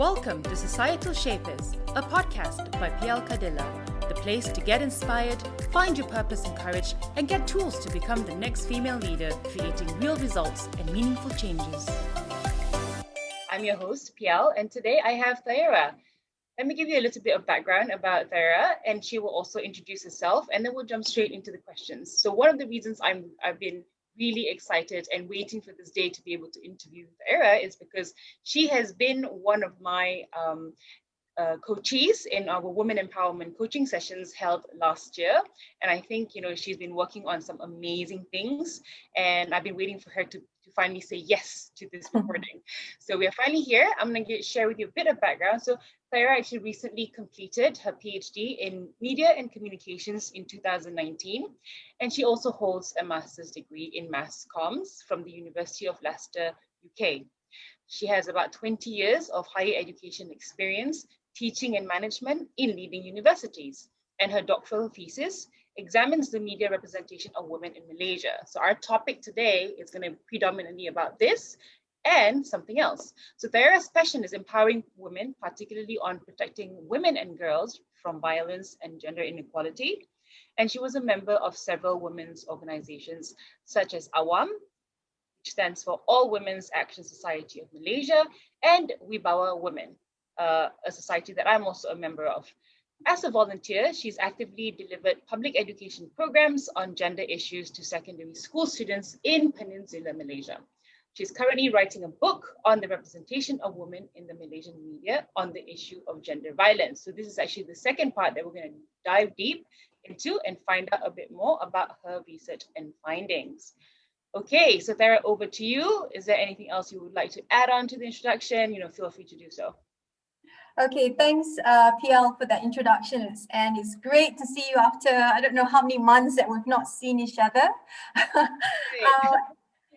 Welcome to Societal Shapers, a podcast by PL Kadila, the place to get inspired, find your purpose and courage, and get tools to become the next female leader, creating real results and meaningful changes. I'm your host, PL, and today I have Thaera. Let me give you a little bit of background about Thaera, and she will also introduce herself, and then we'll jump straight into the questions. So one of the reasons I've been really excited and waiting for this day to be able to interview Thaera is because she has been one of my coachees in our women empowerment coaching sessions held last year. And I think, she's been working on some amazing things, and I've been waiting for her to finally say yes to this recording. So we are finally here. I'm going to share with you a bit of background. So Thaera actually recently completed her PhD in Media and Communications in 2019, and she also holds a master's degree in Mass Comms from the University of Leicester, UK. She has about 20 years of higher education experience teaching and management in leading universities, and her doctoral thesis examines the media representation of women in Malaysia. So our topic today is going to be predominantly about this and something else. So Thaera's passion is empowering women, particularly on protecting women and girls from violence and gender inequality. And she was a member of several women's organizations such as AWAM, which stands for All Women's Action Society of Malaysia, and Wibawa Women, a society that I'm also a member of. As a volunteer, she's actively delivered public education programs on gender issues to secondary school students in peninsular Malaysia. She's currently writing a book on the representation of women in the Malaysian media on the issue of gender violence. So this is actually the second part that we're going to dive deep into and find out a bit more about her research and findings. Okay, so Thaera, over to you. Is there anything else you would like to add on to the introduction? Feel free to do so. Okay, thanks, PL, for that introduction. And it's great to see you after, I don't know how many months that we've not seen each other.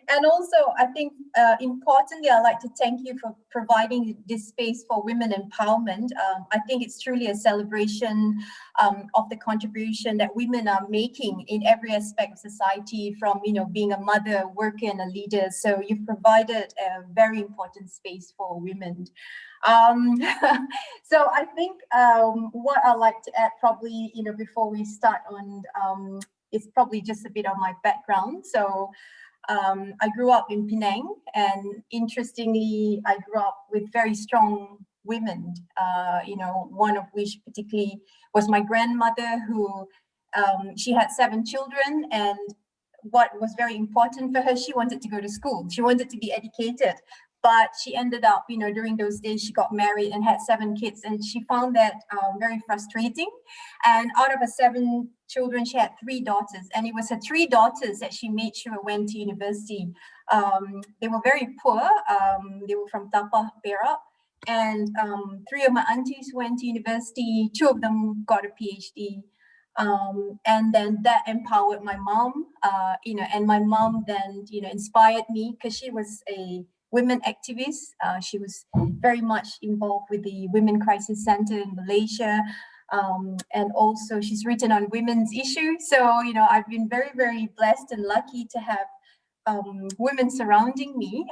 And also, I think importantly, I'd like to thank you for providing this space for women empowerment. I think it's truly a celebration of the contribution that women are making in every aspect of society, from being a mother, a worker, and a leader. So you've provided a very important space for women. So I think what I'd like to add probably, before we start on, is probably just a bit of my background. So I grew up in Penang, and interestingly, I grew up with very strong women, one of which particularly was my grandmother, who she had 7 children, and what was very important for her, she wanted to go to school. She wanted to be educated. But she ended up, during those days, she got married and had 7 kids, and she found that very frustrating. And out of her 7 children, she had 3 daughters, and it was her 3 daughters that she made sure went to university. They were very poor. They were from Tapah, Perak, and 3 of my aunties went to university. 2 of them got a PhD. And then that empowered my mom, and my mom then, inspired me, because she was a women activist. She was very much involved with the Women Crisis Center in Malaysia. And also she's written on women's issues. So, I've been very, very blessed and lucky to have women surrounding me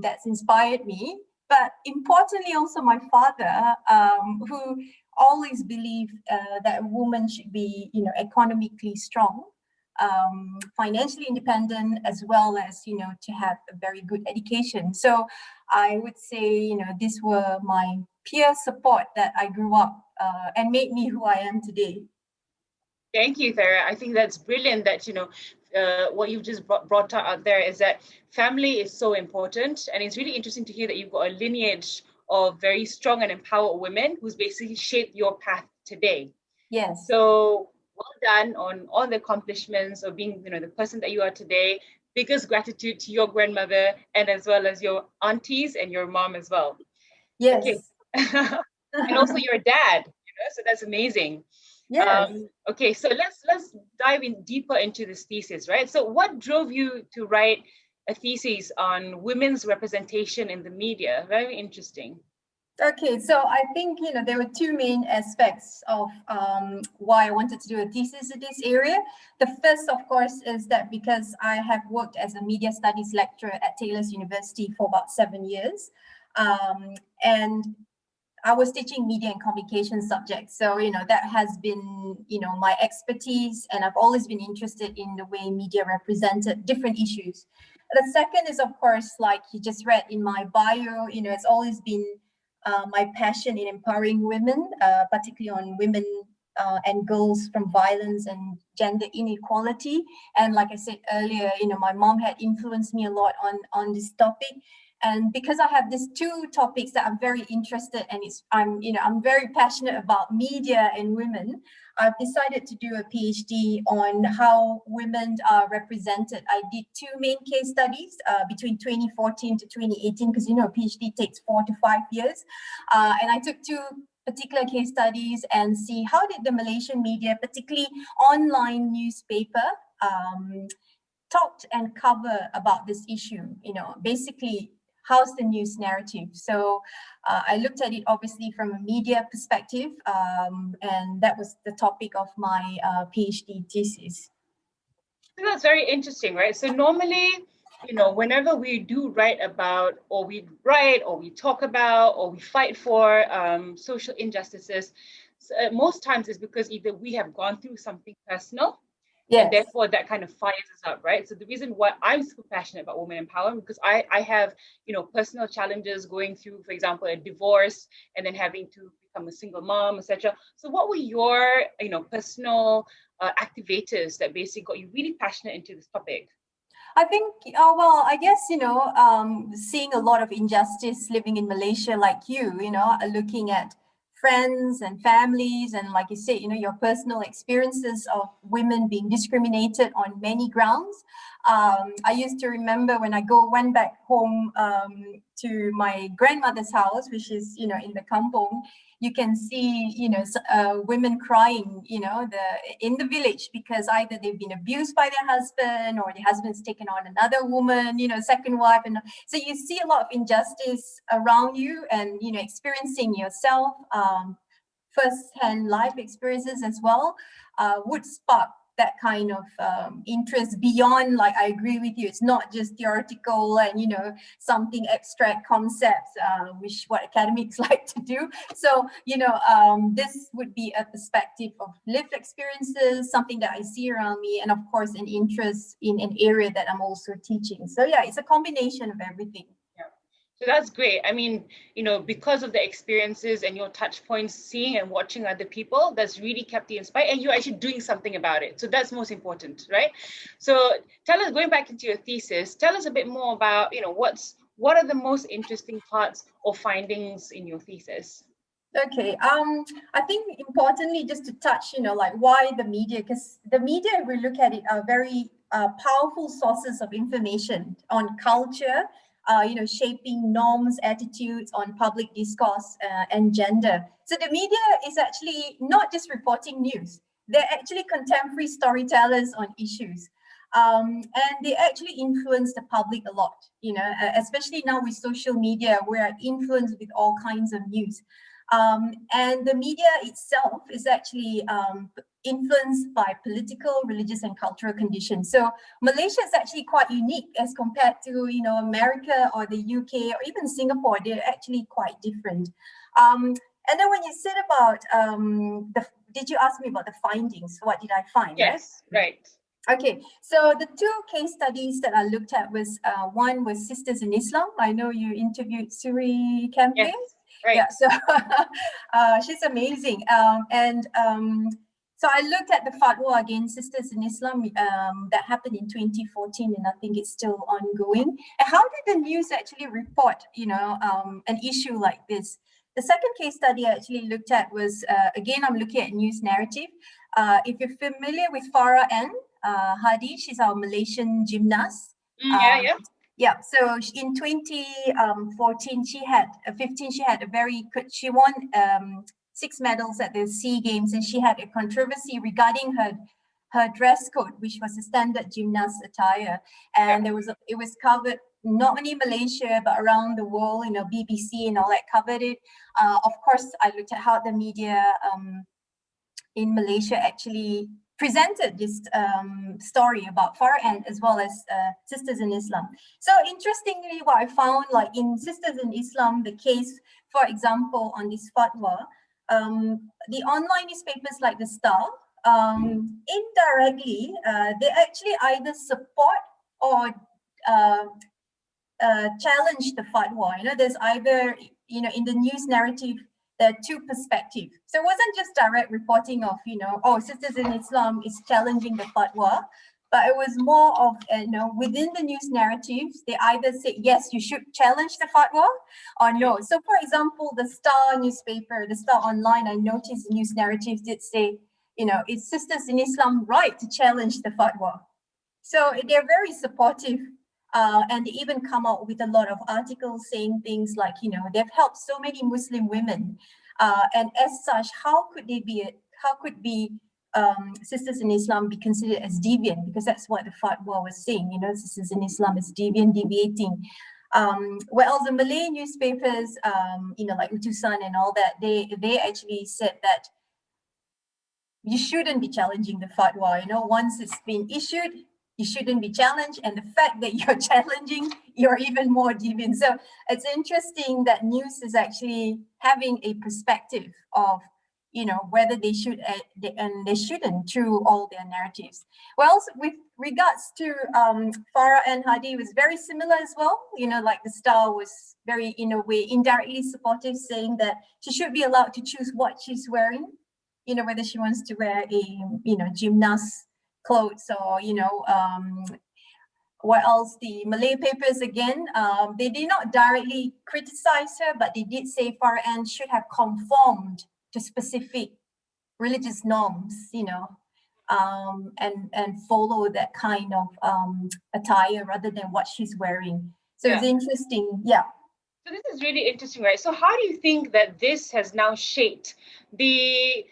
that's inspired me. But importantly, also my father, who always believed that a woman should be, economically strong, financially independent, as well as, to have a very good education. So I would say, these were my peer support that I grew up and made me who I am today. Thank you, Thaera. I think that's brilliant that, what you've just brought out there is that family is so important. And it's really interesting to hear that you've got a lineage of very strong and empowered women who's basically shaped your path today. Yes. So well done on all the accomplishments of being, the person that you are today. Biggest gratitude to your grandmother, and as well as your aunties and your mom as well. Yes. Okay. And also your dad, so that's amazing. Yes. Okay, so let's dive in deeper into this thesis, right? So what drove you to write a thesis on women's representation in the media? Very interesting. Okay, so I think, there were 2 main aspects of why I wanted to do a thesis in this area. The first, of course, is that because I have worked as a media studies lecturer at Taylor's University for about 7 years. And I was teaching media and communication subjects. So, that has been, my expertise, and I've always been interested in the way media represented different issues. The second is, of course, like you just read in my bio, it's always been my passion in empowering women, particularly on women and girls from violence and gender inequality. And like I said earlier, my mom had influenced me a lot on this topic. And because I have these two topics that I'm very interested in, I'm very passionate about media and women, I've decided to do a PhD on how women are represented. I did two main case studies between 2014 to 2018, because, a PhD takes 4 to 5 years. And I took two particular case studies and see how did the Malaysian media, particularly online newspaper, talked and cover about this issue, basically how's the news narrative. So I looked at it obviously from a media perspective, and that was the topic of my PhD thesis. That's very interesting, right? So normally, whenever we do write about, or we talk about, or we fight for social injustices, most times it's because either we have gone through something personal, yes, and therefore that kind of fires us up, right? So the reason why I'm super passionate about women empowerment, because I have, personal challenges going through, for example, a divorce, and then having to become a single mom, etc. So what were your, personal activators that basically got you really passionate into this topic? I think, I guess, seeing a lot of injustice living in Malaysia like you, looking at friends and families, and like you said, your personal experiences of women being discriminated on many grounds. I used to remember when I went back home to my grandmother's house, which is, in the kampong, you can see, women crying, in the village, because either they've been abused by their husband, or their husband's taken on another woman, second wife. And so you see a lot of injustice around you, and, experiencing yourself, first-hand life experiences as well, would spark that kind of interest beyond, like, I agree with you, it's not just theoretical and, something abstract concepts, which what academics like to do. So, this would be a perspective of lived experiences, something that I see around me, and of course, an interest in an area that I'm also teaching. So yeah, it's a combination of everything. So that's great. I mean, because of the experiences and your touch points, seeing and watching other people, that's really kept you inspired, and you're actually doing something about it. So that's most important, right? So tell us, going back into your thesis, tell us a bit more about, what are the most interesting parts or findings in your thesis? Okay, I think importantly, just to touch, like why the media, because the media, if we look at it, are very powerful sources of information on culture, shaping norms, attitudes on public discourse and gender. So the media is actually not just reporting news, they're actually contemporary storytellers on issues. And they actually influence the public a lot, especially now with social media, we're influenced with all kinds of news. And the media itself is actually influenced by political, religious, and cultural conditions. So Malaysia is actually quite unique as compared to, America or the UK or even Singapore. They're actually quite different. And then when you said about did you ask me about the findings? What did I find? Yes, right. Okay, so the two case studies that I looked at was one was Sisters in Islam. I know you interviewed Suri Campbell. Yes. Right. Yeah, so she's amazing. So I looked at the fatwa against Sisters in Islam that happened in 2014, and I think it's still ongoing. And how did the news actually report, an issue like this? The second case study I actually looked at was, again, I'm looking at news narrative. If you're familiar with Farah N. Hadi, she's our Malaysian gymnast. Yeah. Yeah, so in 2014, she had she won 6 medals at the SEA Games, and she had a controversy regarding her dress code, which was a standard gymnast attire. And it was covered not only in Malaysia, but around the world, BBC and all that covered it. Of course, I looked at how the media in Malaysia actually presented this story about Farah as well as Sisters in Islam. So interestingly, what I found, like in Sisters in Islam, the case, for example, on this fatwa, the online newspapers like the Star, indirectly, they actually either support or challenge the fatwa. You know, there's either, you know, in the news narrative, there are two perspectives. So it wasn't just direct reporting of, you know, oh, Sisters in Islam is challenging the fatwa, but it was more of, you know, within the news narratives, they either say, yes, you should challenge the fatwa or no. So for example, the Star newspaper, the Star Online, I noticed the news narratives did say, you know, it's Sisters in Islam right to challenge the fatwa. So they're very supportive. And they even come out with a lot of articles saying things like, you know, they've helped so many Muslim women. And as such, how could Sisters in Islam be considered as deviant? Because that's what the fatwa was saying, you know, Sisters in Islam is deviant, deviating. Whereas the Malay newspapers, you know, like Utusan and all that, they actually said that you shouldn't be challenging the fatwa. You know, once it's been issued, you shouldn't be challenged, and the fact that you're challenging, you're even more deviant. So it's interesting that news is actually having a perspective of, you know, whether they should and they shouldn't through all their narratives. Well, with regards to Farah and Hadi, was very similar as well. You know, like the Star was very, in a way, indirectly supportive, saying that she should be allowed to choose what she's wearing. You know, whether she wants to wear a, you know, gymnast clothes or, you know, what else? The Malay papers again, they did not directly criticize her, but they did say Farah should have conformed to specific religious norms, you know, and follow that kind of attire rather than what she's wearing. So it's interesting, yeah. So this is really interesting, right? So how do you think that this has now shaped the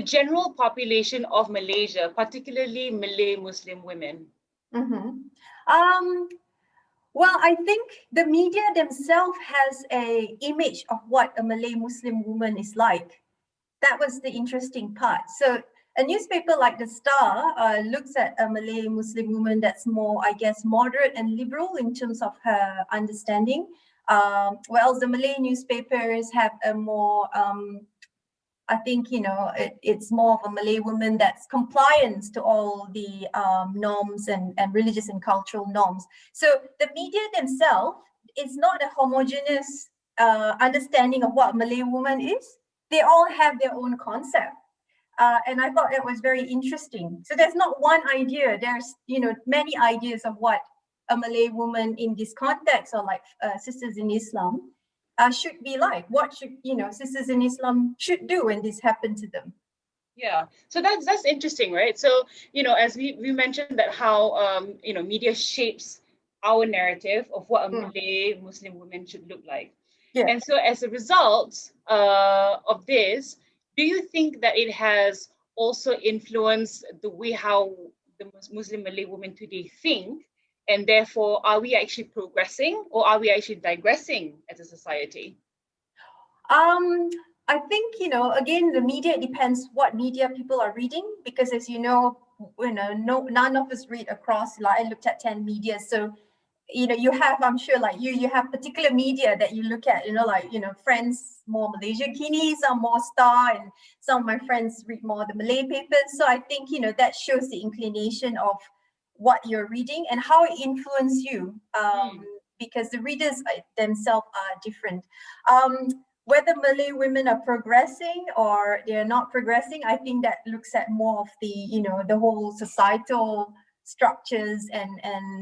general population of Malaysia, particularly Malay Muslim women? Well, I think the media themselves has a image of what a Malay Muslim woman is like. That was the interesting part. So a newspaper like the Star looks at a Malay Muslim woman that's more, I guess, moderate and liberal in terms of her understanding. Whereas the Malay newspapers have a more I think, you know, it's more of a Malay woman that's compliant to all the norms and religious and cultural norms. So the media themselves is not a homogeneous understanding of what Malay woman is. They all have their own concept. And I thought that was very interesting. So there's not one idea. There's, you know, many ideas of what a Malay woman in this context, or like Sisters in Islam, should be like. What should, you know, Sisters in Islam should do when this happened to them. Yeah, so that's interesting, right? So, you know, as we mentioned that how you know, media shapes our narrative of what a Malay Muslim woman should look like. Yeah. And so as a result of this, do you think that it has also influenced the way how the Muslim Malay women today think? And therefore, are we actually progressing, or are we actually digressing as a society? I think, you know, again, the media, depends what media people are reading, because as you know, none of us read across. Like I looked at 10 media, so you know, you have, I'm sure, like you have particular media that you look at, you know, like, you know, friends more Malaysia Kini, some more Star, and some of my friends read more the Malay papers. So I think, you know, that shows the inclination of what you're reading and how it influences you, because the readers themselves are different. Whether Malay women are progressing or they're not progressing, I think that looks at more of the, you know, the whole societal structures and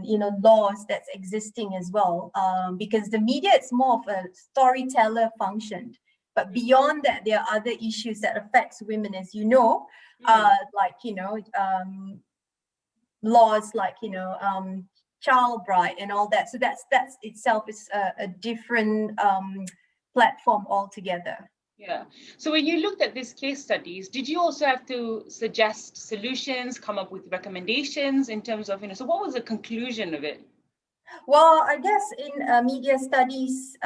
you know, laws that's existing as well, because the media, it's more of a storyteller function, but beyond that there are other issues that affects women, as you know, like, you know, laws like, you know, child bride and all that. So that's itself is a different platform altogether. Yeah. So when you looked at these case studies, did you also have to suggest solutions, come up with recommendations in terms of, you know, so what was the conclusion of it? Well, I guess in media studies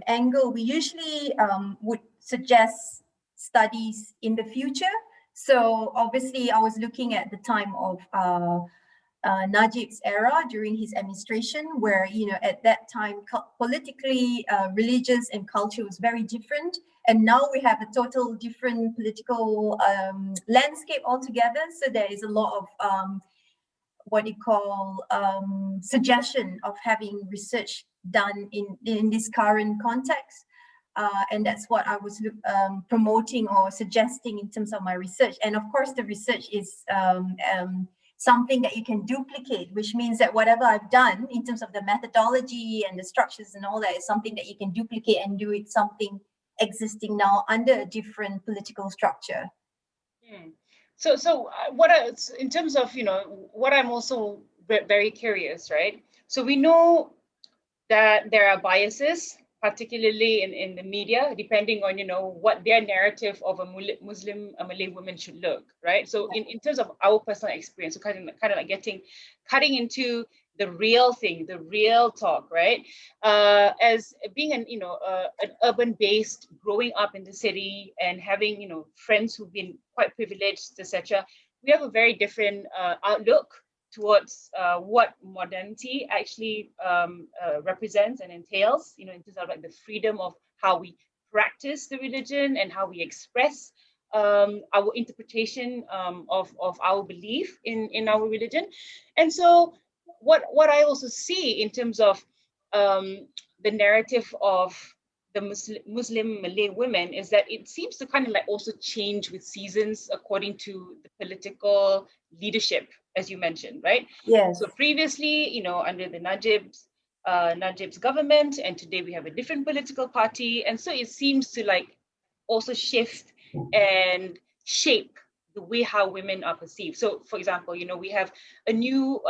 angle, we usually would suggest studies in the future. So obviously I was looking at the time of Najib's era during his administration, where, you know, at that time, politically, religious and culture was very different. And now we have a total different political landscape altogether. So there is a lot of what you call suggestion of having research done in this current context. And that's what I was promoting or suggesting in terms of my research. And of course, the research is something that you can duplicate, which means that whatever I've done in terms of the methodology and the structures and all that is something that you can duplicate and do it something existing now under a different political structure. So in terms of, you know, what I'm also very curious, right? So we know that there are biases, particularly in the media, depending on, you know, what their narrative of a Malay woman should look, right? So in terms of our personal experience, so kind of like cutting into the real thing, the real talk, right? As being an urban-based, growing up in the city and having, you know, friends who've been quite privileged, etc., we have a very different outlook towards what modernity actually represents and entails, you know, in terms of like the freedom of how we practice the religion and how we express our interpretation of our belief in our religion. And so what I also see in terms of the narrative of the Muslim Malay women is that it seems to kind of like also change with seasons according to the political leadership, as you mentioned, right? Yes. So previously, you know, under the Najib's government, and today we have a different political party, and so it seems to like also shift and shape the way how women are perceived. So, for example, you know, we have a new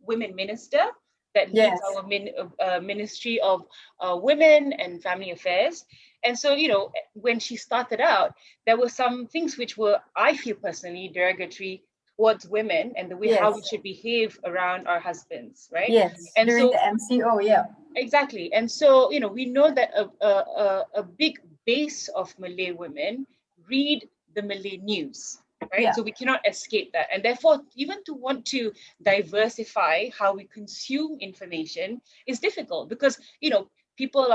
women minister that leads our Ministry of Women and Family Affairs. And so, you know, when she started out, there were some things which were, I feel personally, derogatory towards women and the way how we should behave around our husbands, right? Yes, and during so, the MCO, yeah. Exactly. And so, you know, we know that a big base of Malay women read the Malay news, right? Yeah. So we cannot escape that. And therefore, even to want to diversify how we consume information is difficult because, you know, people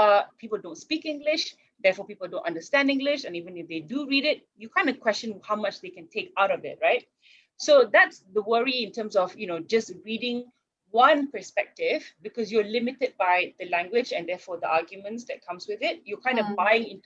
don't speak English, therefore people don't understand English. And even if they do read it, you kind of question how much they can take out of it, right? So that's the worry in terms of, you know, just reading one perspective because you're limited by the language and therefore the arguments that comes with it. You're kind of buying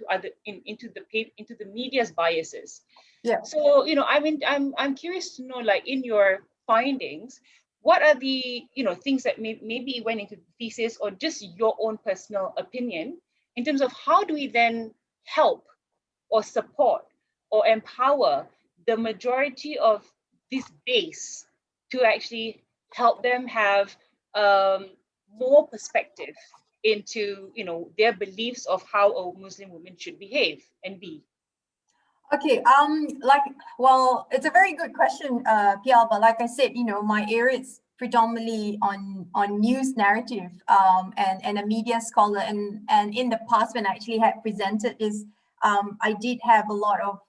into the media's biases. Yeah. So, you know, I mean, I'm curious to know, like, in your findings, what are the, you know, things that maybe went into the thesis or just your own personal opinion in terms of how do we then help or support or empower the majority of this base to actually help them have more perspective into, you know, their beliefs of how a Muslim woman should behave and be. Okay, well, it's a very good question, Pial, but like I said, you know, my area is predominantly on news narrative and a media scholar, and in the past when I actually had presented this, I did have a lot of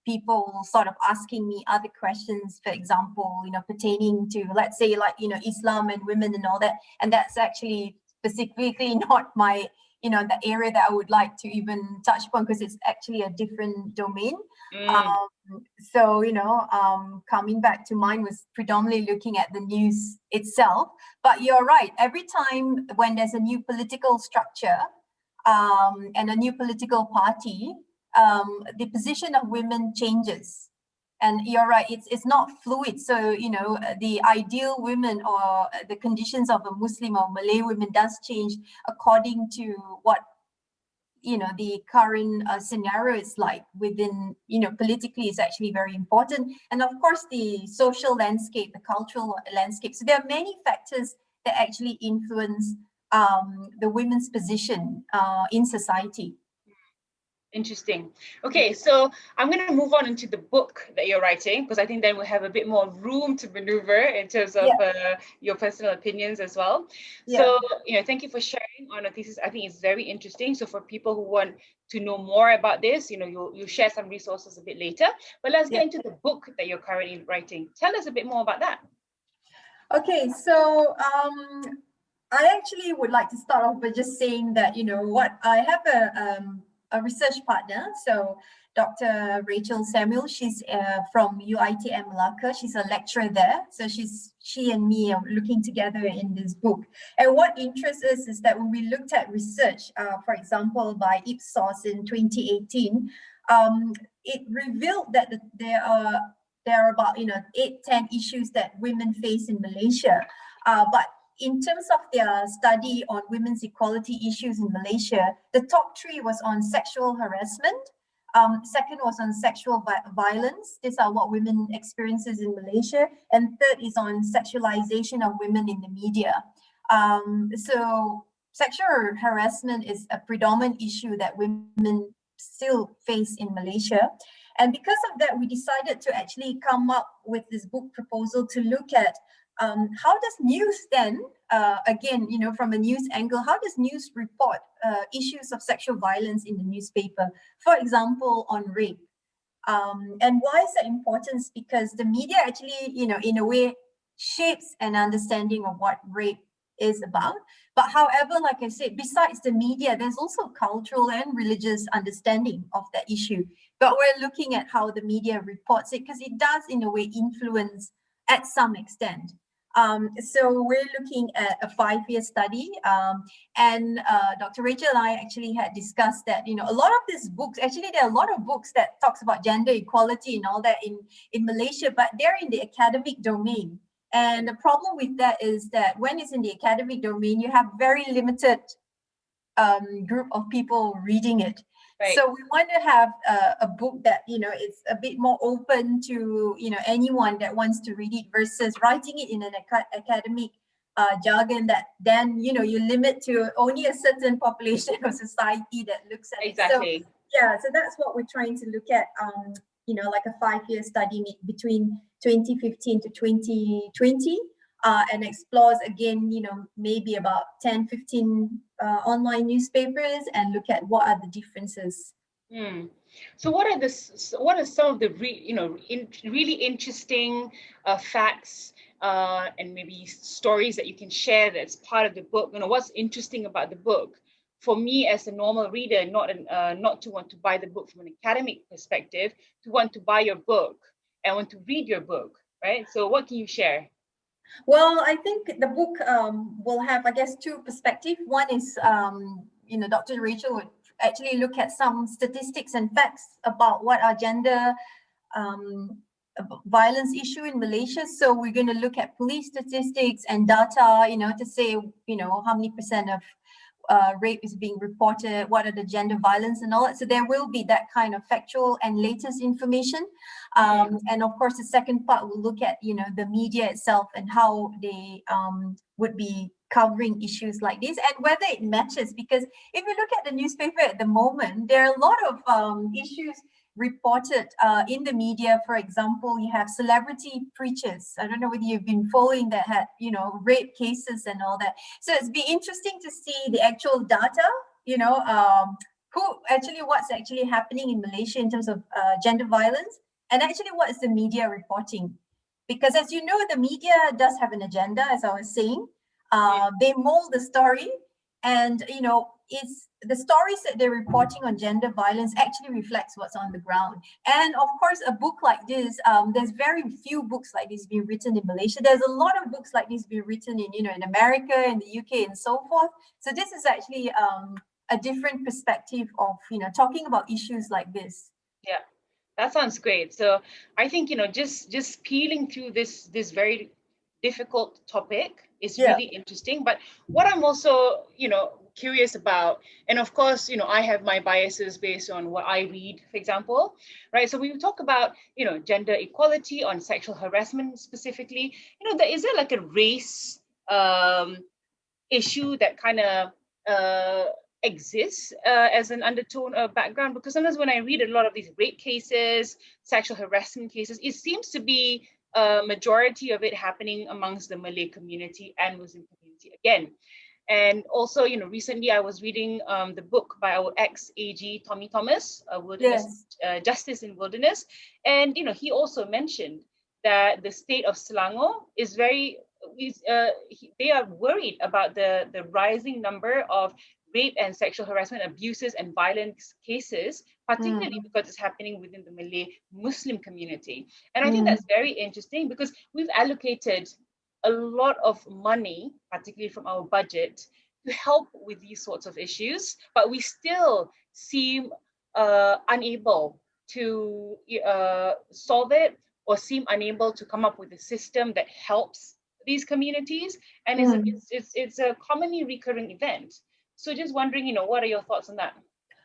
people sort of asking me other questions, for example, you know, pertaining to, let's say, like, you know, Islam and women and all that, and that's actually specifically not my, you know, the area that I would like to even touch upon because it's actually a different domain. So, you know, coming back to mine was predominantly looking at the news itself. But you're right, every time when there's a new political structure and a new political party, the position of women changes. And you're right, it's not fluid. So, you know, the ideal women or the conditions of a Muslim or Malay women does change according to what, you know, the current scenario is like within, you know, politically is actually very important. And of course, the social landscape, the cultural landscape. So there are many factors that actually influence the women's position in society. Interesting. Okay, so I'm going to move on into the book that you're writing, because I think then we'll have a bit more room to maneuver in terms of your personal opinions as well. So, thank you for sharing on a thesis. I think it's very interesting. So for people who want to know more about this, you'll share some resources a bit later. But let's get into the book that you're currently writing. Tell us a bit more about that. Okay, so I actually would like to start off by just saying that, I have a research partner. So Dr. Rachel Samuel, she's from UITM Malacca. She's a lecturer there. So she and me are looking together in this book. And what interests us is that when we looked at research, for example, by Ipsos in 2018, it revealed that there are about 8-10 issues that women face in Malaysia. But in terms of their study on women's equality issues in Malaysia, the top 3 was on sexual harassment. Second was on sexual violence. These are what women experiences in Malaysia. And third is on sexualization of women in the media. So sexual harassment is a predominant issue that women still face in Malaysia. And because of that, we decided to actually come up with this book proposal to look at how does news then, again, from a news angle, how does news report issues of sexual violence in the newspaper, for example, on rape? And why is that important? Because the media actually, in a way, shapes an understanding of what rape is about. But however, like I said, besides the media, there's also cultural and religious understanding of that issue. But we're looking at how the media reports it, because it does, in a way, influence at some extent. So we're looking at a 5-year study, and Dr. Rachel and I actually had discussed that, a lot of these books, actually there are a lot of books that talks about gender equality and all that in Malaysia, but they're in the academic domain. And the problem with that is that when it's in the academic domain, you have very limited group of people reading it. Right. So we want to have a book that, it's a bit more open to, anyone that wants to read it versus writing it in an academic jargon that then, you limit to only a certain population of society that looks at it. So that's what we're trying to look at, like a 5-year study between 2015 to 2020. And explores again, maybe about 10, 15 online newspapers and look at what are the differences. So what are some of the really interesting facts and maybe stories that you can share that's part of the book? What's interesting about the book for me as a normal reader, not to want to buy the book from an academic perspective, to want to buy your book and want to read your book, right? So what can you share? Well, I think the book will have, I guess, 2 perspectives. One is, Dr. Rachel would actually look at some statistics and facts about what our gender violence issue in Malaysia. So we're going to look at police statistics and data, to say, how many % of rape is being reported, what are the gender violence and all that. So there will be that kind of factual and latest information. And of course, the second part will look at, the media itself and how they would be covering issues like this and whether it matches. Because if you look at the newspaper at the moment, there are a lot of issues reported in the media. For example, you have celebrity preachers. I don't know whether you've been following that had, rape cases and all that. So it's been interesting to see the actual data, what's actually happening in Malaysia in terms of gender violence and actually what is the media reporting. Because as you know, the media does have an agenda, as I was saying. They mold the story and, it's the stories that they're reporting on gender violence actually reflects what's on the ground. And of course, a book like this, there's very few books like this being written in Malaysia. There's a lot of books like this being written in, in America, in the UK and so forth. So this is actually a different perspective of, talking about issues like this. Yeah, that sounds great. So I think, just peeling through this very difficult topic is really interesting. But what I'm also, curious about, and of course, I have my biases based on what I read, for example, right? So we talk about, gender equality, on sexual harassment specifically, is there like a race issue that kind of exists as an undertone or background? Because sometimes when I read a lot of these rape cases, sexual harassment cases, it seems to be a majority of it happening amongst the Malay community and Muslim community again. And also, recently I was reading the book by our ex-AG, Tommy Thomas, Wilderness, Justice in Wilderness. And, he also mentioned that the state of Selangor is they are worried about the rising number of rape and sexual harassment, abuses and violence cases, particularly because it's happening within the Malay Muslim community. And I think that's very interesting because we've allocated a lot of money, particularly from our budget, to help with these sorts of issues, but we still seem unable to solve it, or seem unable to come up with a system that helps these communities. And it's a commonly recurring event. So just wondering, what are your thoughts on that?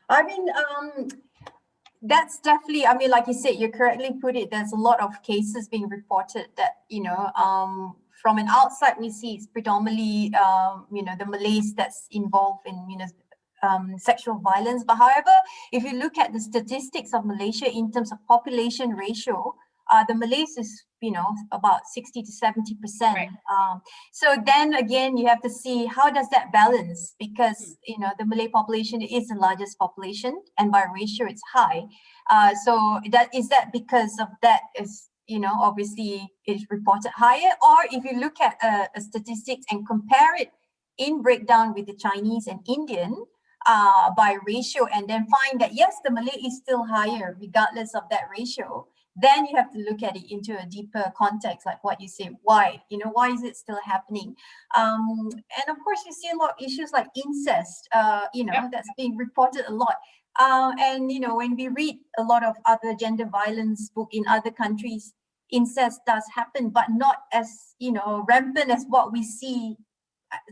I mean, that's definitely, like you said, you correctly put it, there's a lot of cases being reported that, from an outside we see it's predominantly, the Malays that's involved in, sexual violence. But however, if you look at the statistics of Malaysia in terms of population ratio, the Malays is, about 60 to 70%. Right. So then again, you have to see how does that balance, because, the Malay population is the largest population and by ratio it's high. So is that because of that is, obviously it's reported higher? Or if you look at statistics and compare it in breakdown with the Chinese and Indian by ratio, and then find that yes, the Malay is still higher regardless of that ratio, then you have to look at it into a deeper context, like what you say, why is it still happening? And of course, you see a lot of issues like incest, that's being reported a lot. And, when we read a lot of other gender violence book in other countries, incest does happen, but not as, rampant as what we see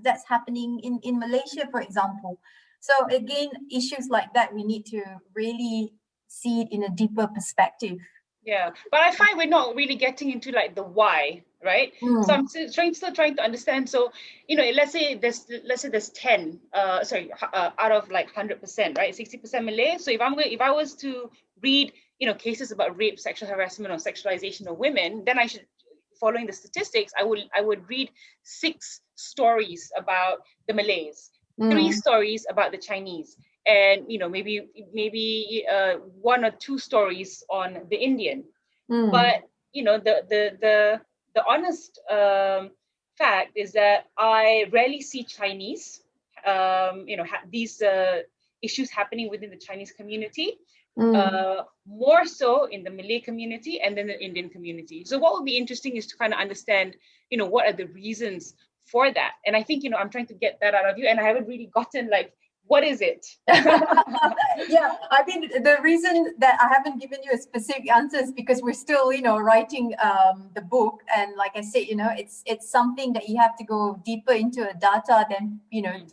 that's happening in Malaysia, for example. So again, issues like that, we need to really see it in a deeper perspective. Yeah, but I find we're not really getting into like the why, right? So I'm still trying to understand. So, let's say there's 10, out of like 100%, right? 60% Malay. So if I was to read, cases about rape, sexual harassment, or sexualization of women, then I should, following the statistics, I would read 6 stories about the Malays, 3 stories about the Chinese, and maybe 1 or 2 stories on the Indian. But the honest fact is that I rarely see Chinese these issues happening within the Chinese community, more so in the Malay community and then the Indian community. So what would be interesting is to kind of understand what are the reasons for that. And I think I'm trying to get that out of you, and I haven't really gotten like, what is it? Yeah, I mean, the reason that I haven't given you a specific answer is because we're still, writing the book. And like I said, it's something that you have to go deeper into the data than,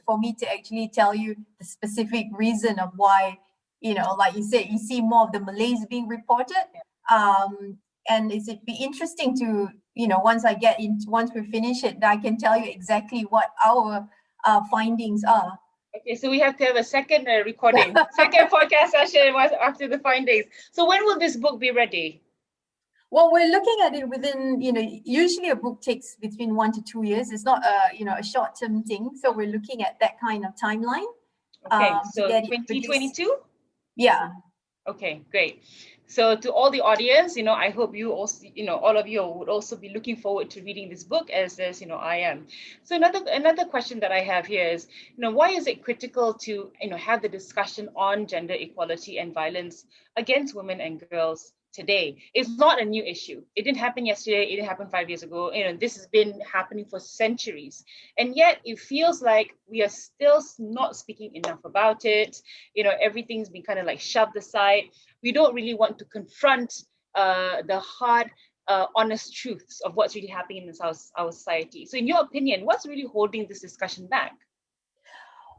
for me to actually tell you the specific reason of why, like you said, you see more of the Malays being reported. And it'd be interesting to, once we finish it, I can tell you exactly what our findings are. Okay, so we have to have a second recording, second podcast session after the findings. So when will this book be ready? Well, we're looking at it within, usually a book takes between 1 to 2 years. It's not a short-term thing. So we're looking at that kind of timeline. Okay, so 2022? Yeah. Okay, great. So to all the audience, I hope you also, all of you would also be looking forward to reading this book as I am. So another question that I have here is, why is it critical to, have the discussion on gender equality and violence against women and girls today? It's not a new issue. It didn't happen yesterday. It didn't happen 5 years ago. This has been happening for centuries. And yet it feels like we are still not speaking enough about it. Everything's been kind of like shoved aside. We don't really want to confront the hard, honest truths of what's really happening in our society. So in your opinion, what's really holding this discussion back?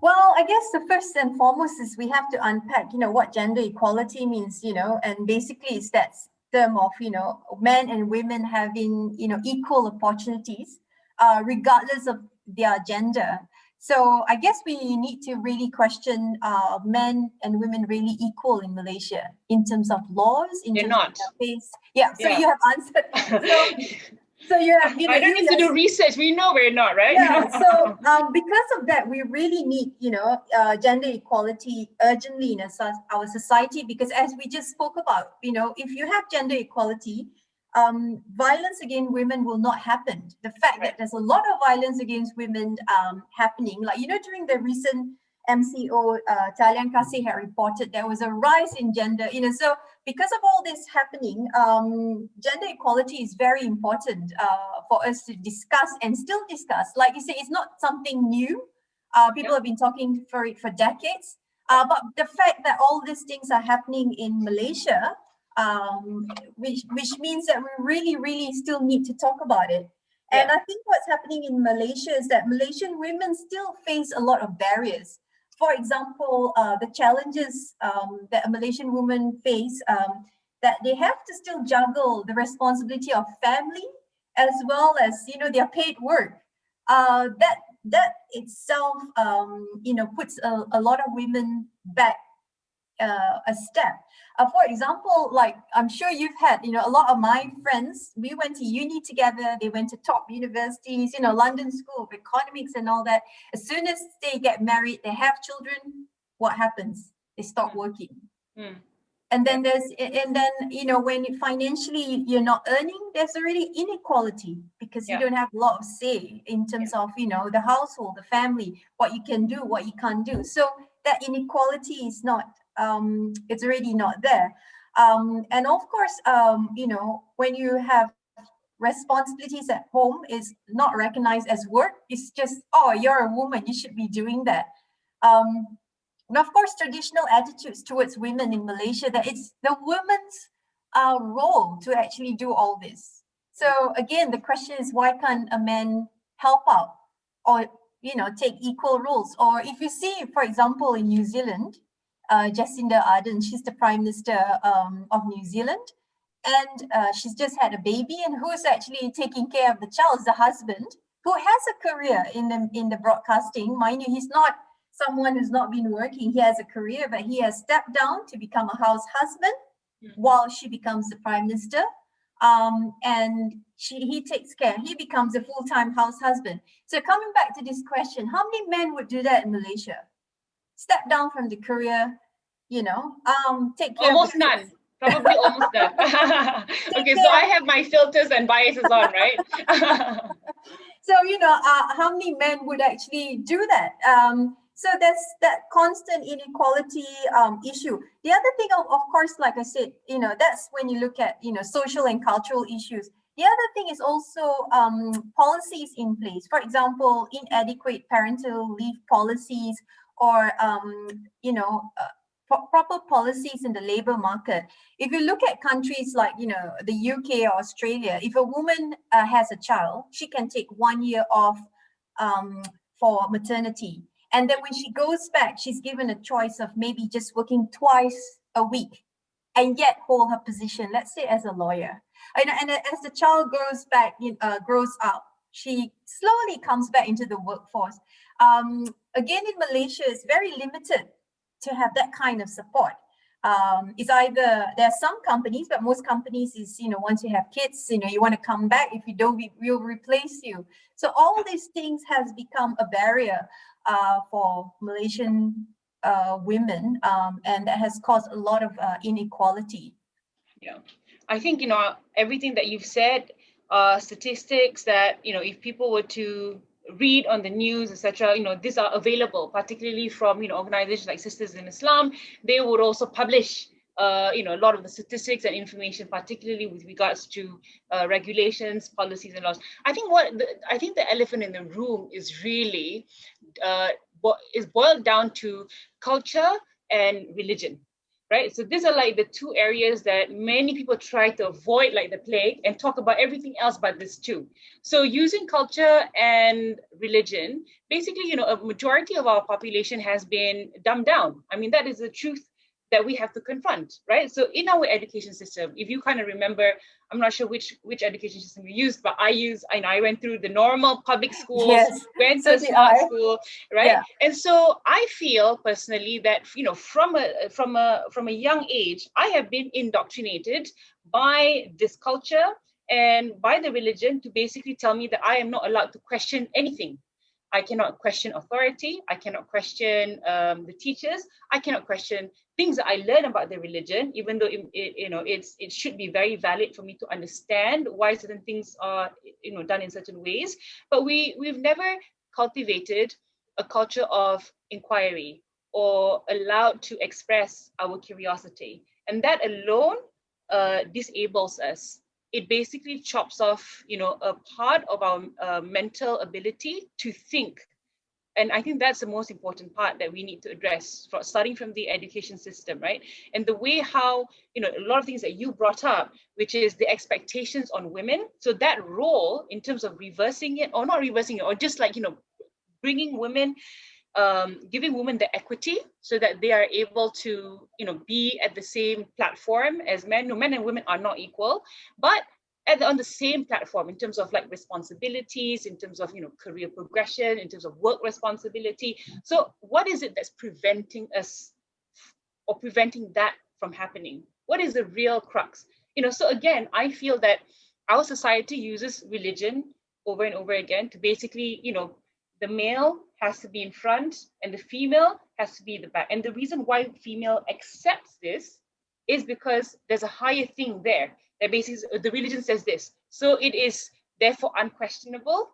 Well, I guess the first and foremost is we have to unpack, what gender equality means, and basically it's that term of, men and women having, equal opportunities, regardless of their gender. So I guess we need to really question men and women really equal in Malaysia in terms of laws, in They're terms of not. their face. Yeah, so Yeah. you have answered. So you have, I don't need to do research. We know we're not, right? Yeah, so because of that, we really need, gender equality urgently in our society, because as we just spoke about, if you have gender equality, violence against women will not happen. The fact that there's a lot of violence against women happening, like, during the recent MCO, Talian Kasih had reported there was a rise in gender, so because of all this happening, gender equality is very important for us to discuss and still discuss. Like you say, it's not something new. People have been talking for it for decades. But the fact that all these things are happening in Malaysia, which means that we really, really still need to talk about it. And I think what's happening in Malaysia is that Malaysian women still face a lot of barriers. For example, the challenges that a Malaysian woman face, that they have to still juggle the responsibility of family as well as, their paid work. That itself, puts a lot of women back a step. For example, like I'm sure you've had, a lot of my friends, we went to uni together, they went to top universities, London School of Economics and all that. As soon as they get married, they have children, what happens? They stop working. And then when financially you're not earning, there's already inequality because you don't have a lot of say in terms of, the household, the family, what you can do, what you can't do. So that inequality is not, it's already not there. And of course, when you have responsibilities at home is not recognized as work, it's just, oh, you're a woman, you should be doing that. And of course, traditional attitudes towards women in Malaysia, that it's the woman's role to actually do all this. So again, the question is, why can't a man help out or, take equal roles? Or if you see, for example, in New Zealand, Jacinda Ardern, she's the Prime Minister of New Zealand, and she's just had a baby, and who's actually taking care of the child is the husband, who has a career in the broadcasting. Mind you, he's not someone who's not been working. He has a career, but he has stepped down to become a house husband while she becomes the Prime Minister. And he takes care. He becomes a full-time house husband. So coming back to this question, how many men would do that in Malaysia? Step down from the career, take care. Almost none. Probably almost none. Okay, so I have my filters and biases on, right? So, how many men would actually do that? So there's that constant inequality issue. The other thing, of course, like I said, that's when you look at, social and cultural issues. The other thing is also policies in place. For example, inadequate parental leave policies or, proper policies in the labor market. If you look at countries like, the UK or Australia, if a woman has a child, she can take 1 year off for maternity. And then when she goes back, she's given a choice of maybe just working twice a week and yet hold her position, let's say as a lawyer. And as the child grows up, she slowly comes back into the workforce. Again, in Malaysia, it's very limited to have that kind of support. It's either, there are some companies, but most companies is, once you have kids, you want to come back. If you don't, we'll replace you. So all these things has become a barrier for Malaysian women, and that has caused a lot of inequality. Yeah, I think, everything that you've said, statistics that, if people were to read on the news, etc., these are available, particularly from, organizations like Sisters in Islam. They would also publish, a lot of the statistics and information, particularly with regards to regulations, policies, and laws. I think the elephant in the room is really is boiled down to culture and religion. Right? So these are like the two areas that many people try to avoid like the plague and talk about everything else but this too. So using culture and religion, basically, a majority of our population has been dumbed down. I mean, that is the truth that we have to confront, right? So in our education system, if you kind of remember, I'm not sure which education system you used, but I went through the normal public schools, Yes, went so to a did smart I. school, right? Yeah. And so I feel personally that, you know, from a young age, I have been indoctrinated by this culture and by the religion to basically tell me that I am not allowed to question anything. I cannot question authority. I cannot question the teachers. I cannot question things that I learn about the religion, even though it should be very valid for me to understand why certain things are done in certain ways. But we've never cultivated a culture of inquiry or allowed to express our curiosity, and that alone disables us. It basically chops off, a part of our mental ability to think. And I think that's the most important part that we need to address, starting from the education system, right? And the way how, a lot of things that you brought up, which is the expectations on women. So that role in terms of reversing it, or not reversing it, or just like, bringing women, giving women the equity so that they are able to, be at the same platform as men. No, men and women are not equal, but on the same platform in terms of like responsibilities, in terms of, career progression, in terms of work responsibility. So what is it that's preventing us or preventing that from happening? What is the real crux? So again, I feel that our society uses religion over and over again to basically, the male has to be in front and the female has to be in the back. And the reason why female accepts this is because there's a higher thing there that basically the religion says this. So it is therefore unquestionable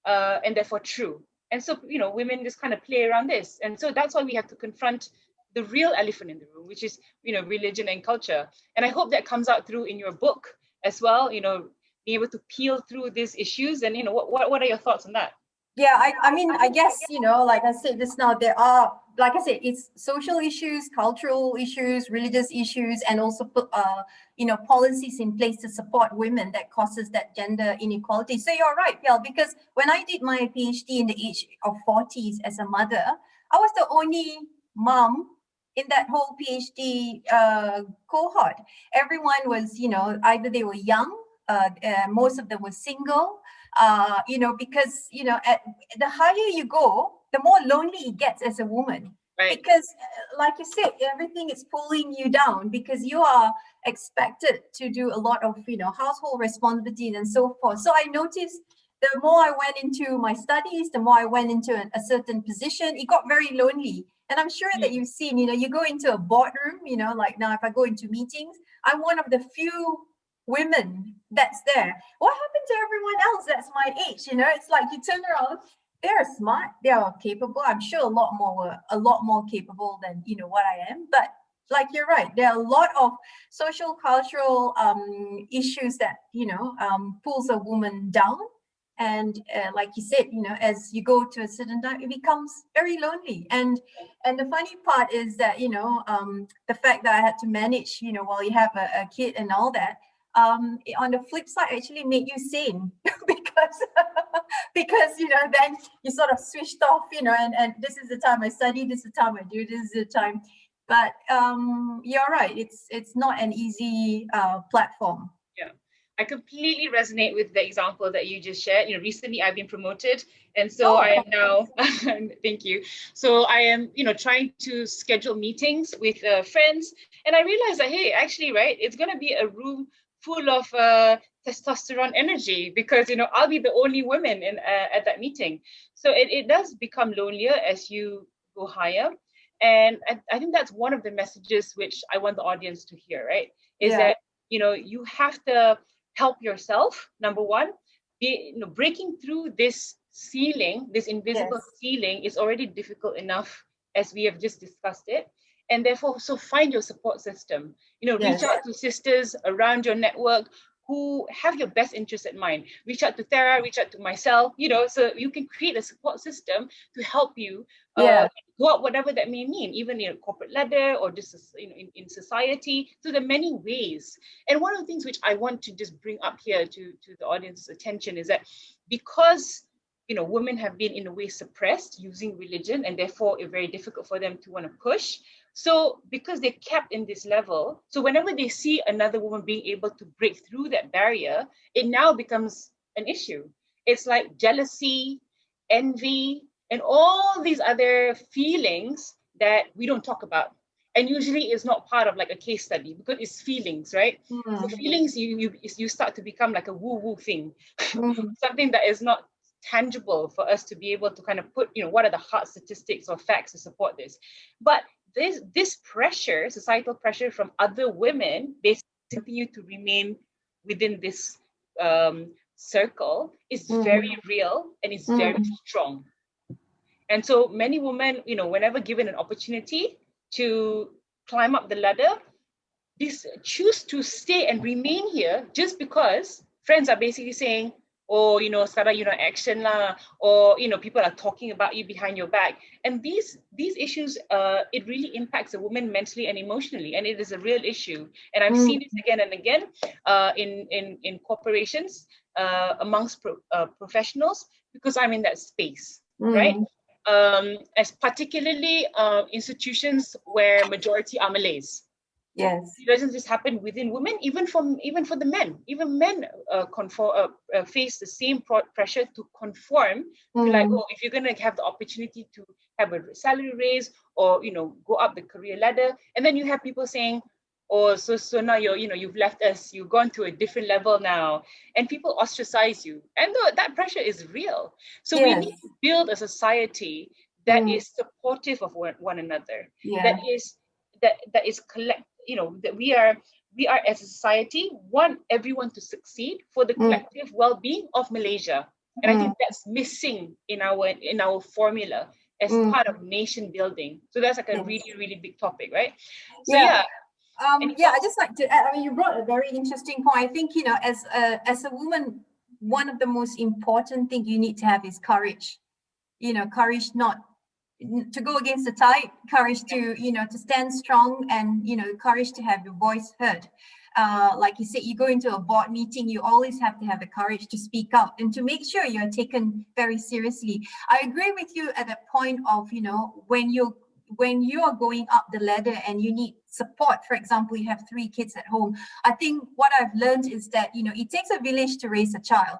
and therefore true. And so, women just kind of play around this. And so that's why we have to confront the real elephant in the room, which is, religion and culture. And I hope that comes out through in your book as well, being able to peel through these issues. And, what are your thoughts on that? Yeah, I mean, I guess, like I said just now, there are, like I said, it's social issues, cultural issues, religious issues, and also, policies in place to support women that causes that gender inequality. So you're right, Pial, because when I did my PhD in the age of 40s as a mother, I was the only mom in that whole PhD cohort. Everyone was, either they were young, most of them were single, because, at the higher you go, the more lonely it gets as a woman. Right. Because like you said, everything is pulling you down because you are expected to do a lot of, household responsibilities and so forth. So I noticed the more I went into my studies, the more I went into a certain position, it got very lonely. And I'm sure that you've seen, you go into a boardroom, like now if I go into meetings, I'm one of the few women that's there. What happened to everyone else that's my age? It's like you turn around, they're smart, they are capable. I'm sure a lot more capable than what I am. But like you're right, there are a lot of social cultural issues that pulls a woman down. And like you said, as you go to a certain time, it becomes very lonely. And the funny part is that the fact that I had to manage while you have a kid and all that, on the flip side actually made you sane because then you sort of switched off, and this is the time I study, this is the time I do, this is the time. But you're right, it's not an easy platform. Yeah, I completely resonate with the example that you just shared. Recently I've been promoted, and so I am now. Thank you. So I am, trying to schedule meetings with friends, and I realized that hey, actually, right, it's going to be a room full of testosterone energy because I'll be the only woman in at that meeting. So it does become lonelier as you go higher, and I think that's one of the messages which I want the audience to hear. Right, is that you have to help yourself. Number one, breaking through this ceiling, this invisible ceiling, is already difficult enough as we have just discussed it. And therefore, so find your support system. Reach out to sisters around your network who have your best interest in mind. Reach out to Thaera, reach out to myself, so you can create a support system to help you go out whatever that may mean, even in a corporate ladder or just in society. So there are many ways. And one of the things which I want to just bring up here to the audience's attention is that because women have been in a way suppressed using religion, and therefore it's very difficult for them to want to push. So because they're kept in this level, so whenever they see another woman being able to break through that barrier, it now becomes an issue. It's like jealousy, envy, and all these other feelings that we don't talk about. And usually it's not part of like a case study because it's feelings, right? So feelings, you start to become like a woo-woo thing, something that is not tangible for us to be able to kind of put, what are the hard statistics or facts to support this. But this pressure, societal pressure from other women, basically continue to remain within this circle is very real and it's very strong. And so many women, whenever given an opportunity to climb up the ladder, these choose to stay and remain here just because friends are basically saying, oh, sekarang action lah, or people are talking about you behind your back. And these issues, it really impacts a woman mentally and emotionally, and it is a real issue. And I've seen it again and again in corporations, amongst professionals, because I'm in that space, right? As particularly institutions where majority are Malays. Yes. It doesn't just happen within women, even for the men. Even men face the same pressure to conform to like, oh, if you're gonna have the opportunity to have a salary raise or go up the career ladder, and then you have people saying, oh, so now you've left us, you've gone to a different level now, and people ostracize you, and that pressure is real. So we need to build a society that is supportive of one another, that is collect. That we are as a society want everyone to succeed for the collective well-being of Malaysia, and I think that's missing in our formula as part of nation building. So that's like a really, really big topic, right? So I just like to add, you brought a very interesting point. I think, as a woman, one of the most important things you need to have is courage. Courage not to go against the tide, courage to, to stand strong, and, courage to have your voice heard. Like you said, you go into a board meeting, you always have to have the courage to speak up and to make sure you're taken very seriously. I agree with you at the point of, when you are going up the ladder and you need support. For example, you have 3 kids at home. I think what I've learned is that, it takes a village to raise a child.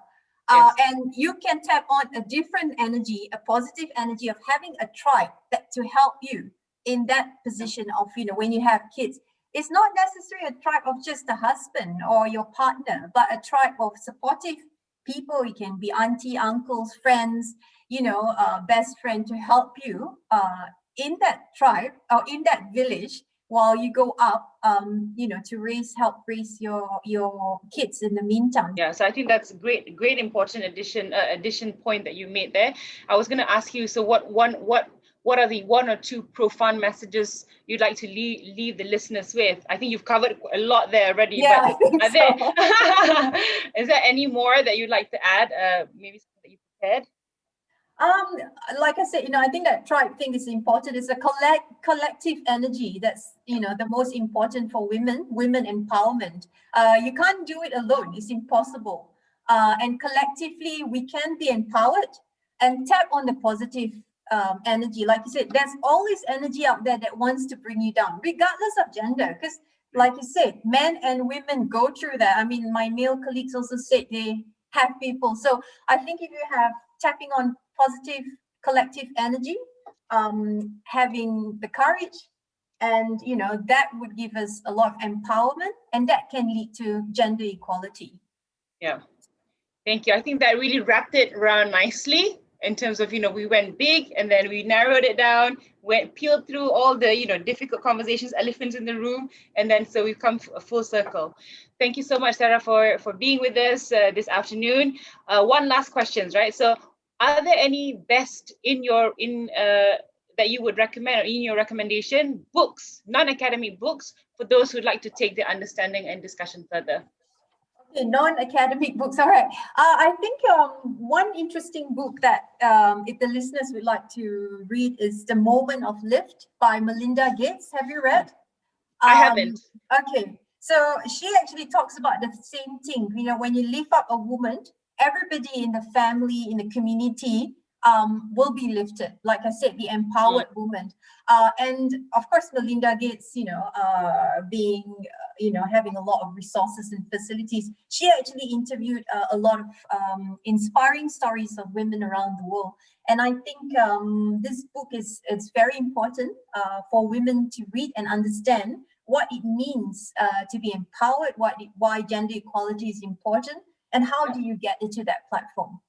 And you can tap on a different energy, a positive energy of having a tribe that to help you in that position of, when you have kids. It's not necessarily a tribe of just a husband or your partner, but a tribe of supportive people. It can be auntie, uncles, friends, best friend to help you in that tribe or in that village while you go up, to help raise your kids in the meantime. Yeah, so I think that's a great important addition point that you made there. I was going to ask you, so what are the 1 or 2 profound messages you'd like to leave the listeners with? I think you've covered a lot there already. Yeah, but is there any more that you'd like to add? Maybe something that you prepared? Like I said, I think that tribe thing is important. It's a collective energy that's, the most important for women empowerment. You can't do it alone. It's impossible. And collectively, we can be empowered and tap on the positive energy. Like you said, there's always energy out there that wants to bring you down, regardless of gender. Because like you said, men and women go through that. I mean, my male colleagues also said they have people. So I think if you have tapping on positive collective energy, having the courage, and that would give us a lot of empowerment, and that can lead to gender equality. Yeah, thank you. I think that really wrapped it around nicely in terms of, we went big and then we narrowed it down, peeled through all the, difficult conversations, elephants in the room, and then so we've come full circle. Thank you so much, Thaera, for being with us this afternoon. One last question, right? So are there any best that you would recommend, or in your recommendation, books, non-academic books, for those who'd like to take the understanding and discussion further? Okay, non-academic books. All right. I think one interesting book that if the listeners would like to read is The Moment of Lift by Melinda Gates. Have you read? I haven't. Okay. So she actually talks about the same thing. When you lift up a woman everybody in the family, in the community, will be lifted. Like I said, the empowered woman. And of course, Melinda Gates, being, having a lot of resources and facilities, she actually interviewed a lot of inspiring stories of women around the world. And I think this book it's very important for women to read and understand what it means to be empowered, why gender equality is important, and how do you get into that platform.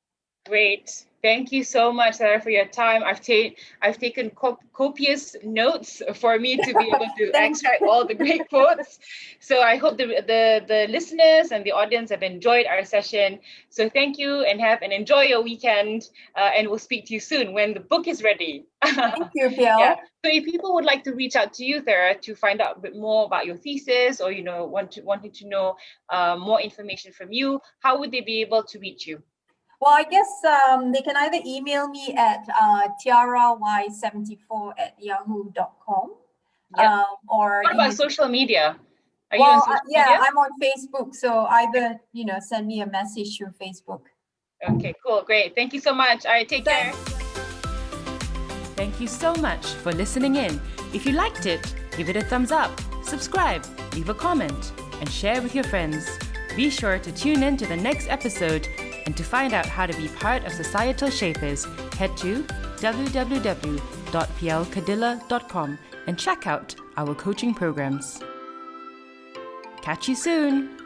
Great. Thank you so much, Thaera, for your time. I've taken copious notes for me to be able to extract all the great quotes. So I hope the listeners and the audience have enjoyed our session. So thank you and enjoy your weekend. And we'll speak to you soon when the book is ready. Thank you, Pial. Yeah. So if people would like to reach out to you, Thaera, to find out a bit more about your thesis, or wanting to know more information from you, how would they be able to reach you? Well, I guess they can either email me at thearey74@yahoo.com. Yeah. Or what about social media? Are you on social media? I'm on Facebook. So either, send me a message through Facebook. Okay, cool. Great. Thank you so much. All right, take care. Thank you so much for listening in. If you liked it, give it a thumbs up, subscribe, leave a comment, and share with your friends. Be sure to tune in to the next episode. And to find out how to be part of Societal Shapers, head to www.plkadilla.com and check out our coaching programs. Catch you soon!